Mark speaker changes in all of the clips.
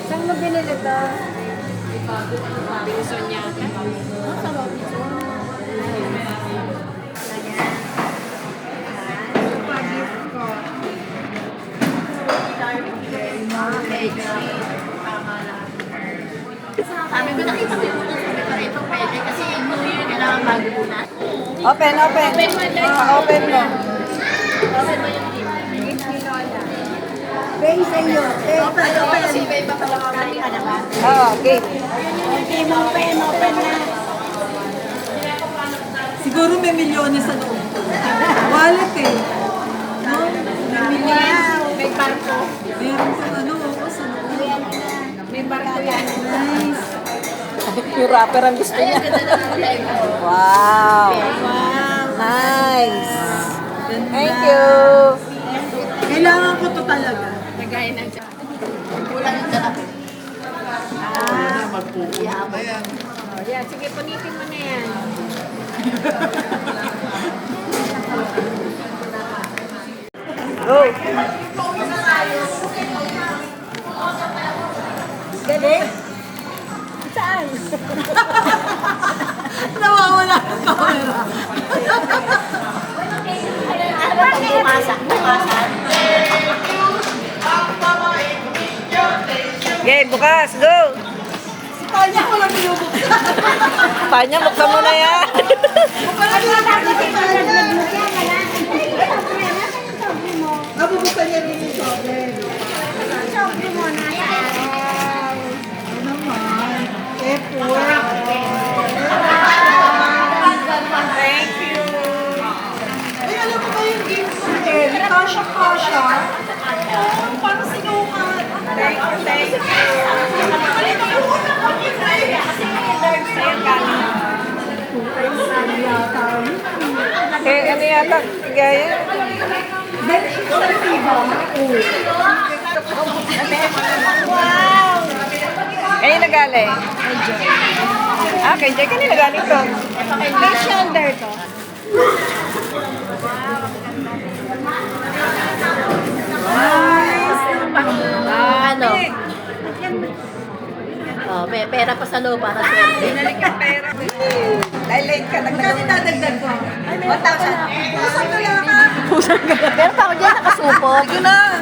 Speaker 1: Saan mo binili to?
Speaker 2: Binison niya.
Speaker 1: Sa Robinson.
Speaker 2: Sabi ko, nakita ko yung sabi ko ito pwede kasi yung New Year kailangan bago muna.
Speaker 3: Open, open.
Speaker 2: Open mo, Day.
Speaker 3: Open mo.
Speaker 2: Open mo yung gift.
Speaker 1: Pay sa iyo.
Speaker 2: Open, open. Kasi iba iba pala kami ka naman.
Speaker 3: Oo, okay.
Speaker 1: Okay, open na.
Speaker 4: Siguro may milyones sa loob. Wallet eh. No? May milyones.
Speaker 2: May barko.
Speaker 4: Meron sa ano, sa loob.
Speaker 2: May barko yan.
Speaker 4: Nice.
Speaker 3: Yung rapper ang gusto niya. Wow. Nice. Thank you.
Speaker 4: Kailangan ko to talaga.
Speaker 2: Nagaya ng siya. Kulang yung dala.
Speaker 1: Yan, sige, punitin mo na yan.
Speaker 3: Go.
Speaker 1: Galing? Saan?
Speaker 4: Nawawala ang camera.
Speaker 2: Ano pag bumasak? Bumasak?
Speaker 3: Okay, bukas. Go.
Speaker 4: Kanya ko lang binubuksan.
Speaker 3: Tanya, buksan mo na yan.
Speaker 4: Nabubuksan niya rin yung chocolate. Ano naman? Effort.
Speaker 3: Thank you.
Speaker 4: Ay, alam mo ba yung gift mo eh? Kasha-kasha. Parang sinukat.
Speaker 3: Thank you, thank you. Ano yata? Gaya?
Speaker 4: Dahil ito sa tiba.
Speaker 3: Wow! Kanina nagaling? Ah, kay Jay. Kanina galing to?
Speaker 1: May shoulder to.
Speaker 2: Ano? Oh, may pera pa sa loob para swerte.
Speaker 3: Binalik yung pera. Dahil late ka,
Speaker 4: Kasi dadagdag ko.
Speaker 3: 1,000.
Speaker 4: Pusang ka lang ka.
Speaker 2: Pero pa ako dyan nakasupot.
Speaker 3: Sige na.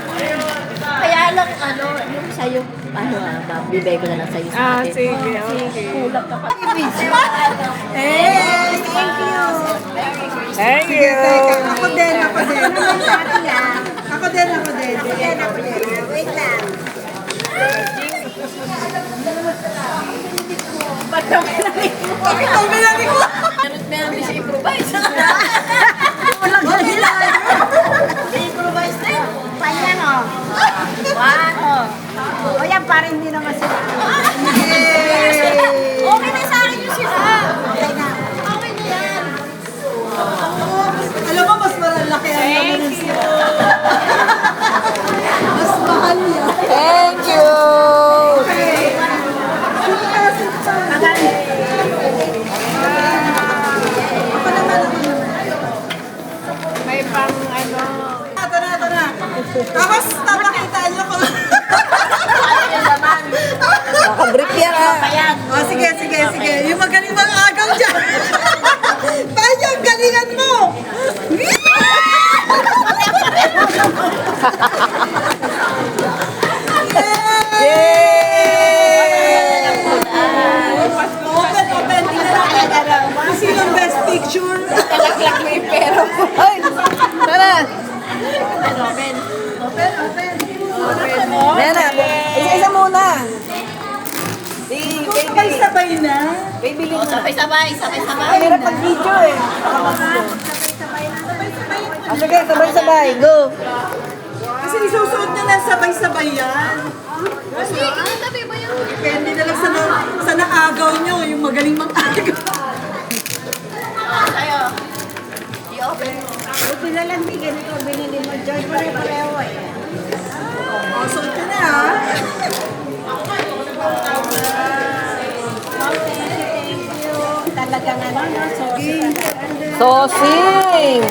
Speaker 2: Kaya lang, ano, yung sa'yo, ano bibigay ko na lang sa'yo sa atin.
Speaker 3: Sige, okay.
Speaker 2: Kulang ka pa.
Speaker 4: Eh, thank you.
Speaker 3: Thank you.
Speaker 4: Ako din, ako din. Ako din, ako din.
Speaker 1: Wait lang.
Speaker 4: Bakit ang bilangin ko?
Speaker 2: Meron din siya improvise.
Speaker 4: Walang dahilan.
Speaker 2: Improvise na yun.
Speaker 1: Panyan o. O yan, parang hindi naman sila.
Speaker 2: Okay na sa akin yung sila.
Speaker 1: Okay na.
Speaker 2: Okay na yan.
Speaker 4: Alam mo, mas malaki ang naman ng sila. Mas mahal niya.
Speaker 3: Thank you.
Speaker 1: May pang ano.
Speaker 4: Ito na, ito na. Tapos, tapakita niyo ko.
Speaker 3: Nakabrief yan ah.
Speaker 2: Ayan.
Speaker 4: Oh, sige, sige, sige. Yung magaling mga agaw dyan. Paano yung galingan mo?
Speaker 3: Yay!
Speaker 4: Open, open. Tingnan natin. Kung sinong best picture.
Speaker 2: Talaklak mo yung pera mo.
Speaker 3: Ay! Tara!
Speaker 2: Open.
Speaker 4: Open, open.
Speaker 3: Ayan na. Isa-isa muna. Si baby.
Speaker 4: Sabay-sabay na.
Speaker 3: Baby
Speaker 2: Oh,
Speaker 3: Lin na.
Speaker 2: sabay-sabay. Sabay-sabay.
Speaker 3: Ang hirap pag-video eh. Ah, sige, sabay-sabay. Go!
Speaker 4: Kasi isusuot niya na sabay-sabay yan.
Speaker 2: Sige, tabi mo yun.
Speaker 4: Depende na lang sa naagaw niyo, yung magaling mag-agaw.
Speaker 2: Sa'yo. I-open mo.
Speaker 1: Buti na lang di ganito binili mo. Joy, pare-pareho eh.
Speaker 4: O, suot ka na ha.
Speaker 1: Thank you. Talagang ano, no? Sorry.
Speaker 3: Sosing!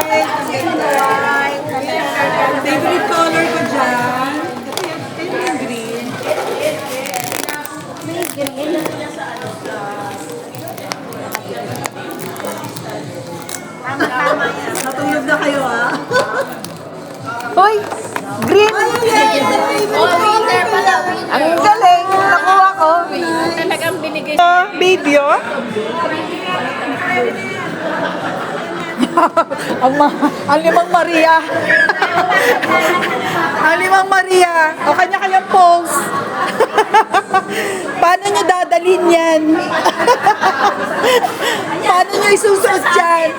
Speaker 4: Alright. Favorite color ko dyan. Kayo yung green. kayo ah.
Speaker 3: Hoy! Green!
Speaker 2: Oh, winner pala, winner.
Speaker 3: Ang galing! Nakuha ko!
Speaker 2: Talagang binigay
Speaker 4: Video? ang limang Maria. ang limang Maria. O kanya-kanyang pose. Paano nyo dadalhin yan? Paano nyo isusuot yan?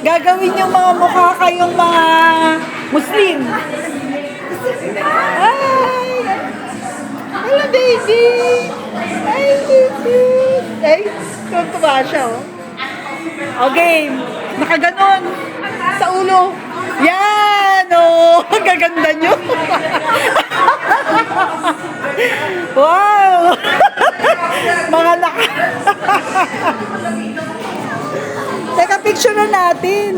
Speaker 4: Gagawin yung mga mukha kayong mga Muslim. Ay! Hello, baby! Ay, baby! Ay, tuwa siya, oh. Okay, nakaganon sa ulo. Yan, oh. Ang gaganda nyo. Wow! Mga naka... Teka, picture na natin.